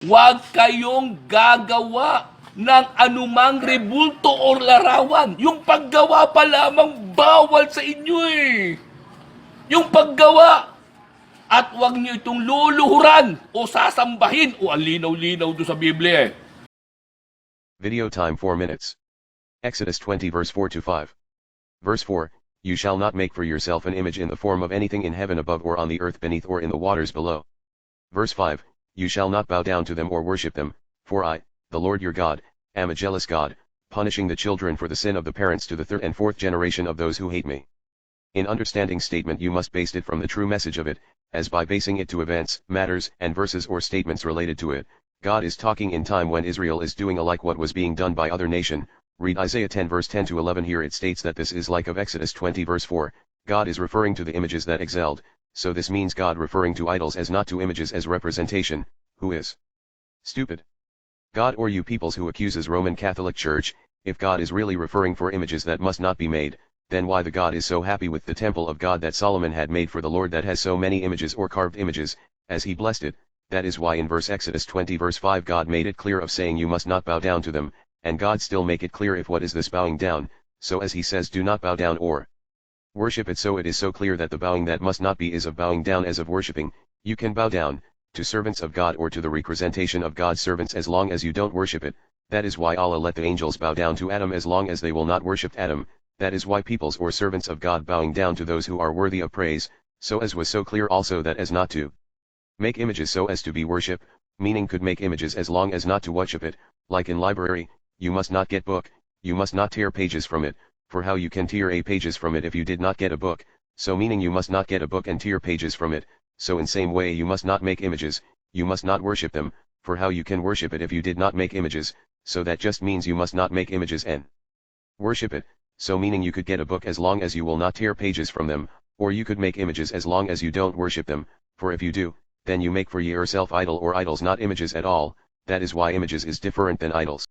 Huwag kayong gagawa ng anumang rebulto o larawan. Yung paggawa pa lamang bawal sa inyo eh. Yung paggawa. At huwag niyo itong luluhuran o sasambahin. O ang linaw-linaw doon sa Biblia eh. Video time 4 minutes. Exodus 20 verse 4 to 5. Verse 4, You shall not make for yourself an image in the form of anything in heaven above or on the earth beneath or in the waters below. Verse 5, You shall not bow down to them or worship them, for I, the Lord your God, am a jealous God, punishing the children for the sin of the parents to the third and fourth generation of those who hate me. In understanding statement you must base it from the true message of it, as by basing it to events, matters, and verses or statements related to it. God is talking in time when Israel is doing alike what was being done by other nation. Read Isaiah 10 verse 10 to 11. Here it states that this is like of Exodus 20 verse 4, God is referring to the images that excelled, so this means God referring to idols as not to images as representation, who is stupid. God or you peoples who accuses Roman Catholic Church, if God is really referring for images that must not be made, then why the God is so happy with the temple of God that Solomon had made for the Lord that has so many images or carved images, as he blessed it. That is why in verse Exodus 20 verse 5 God made it clear of saying you must not bow down to them, and God still make it clear if what is this bowing down, so as he says do not bow down or worship it, so it is so clear that the bowing that must not be is of bowing down as of worshipping. You can bow down to servants of God or to the representation of God's servants as long as you don't worship it. That is why Allah let the angels bow down to Adam as long as they will not worship Adam. That is why peoples or servants of God bowing down to those who are worthy of praise, so as was so clear also that as not to make images so as to be worship, meaning could make images as long as not to worship it, like in library, you must not get book, you must not tear pages from it, for how you can tear a pages from it if you did not get a book, so meaning you must not get a book and tear pages from it, so in same way you must not make images, you must not worship them, for how you can worship it if you did not make images, so that just means you must not make images and worship it. So meaning you could get a book as long as you will not tear pages from them, or you could make images as long as you don't worship them, for if you do, then you make for yourself idol or idols not images at all. That is why images is different than idols.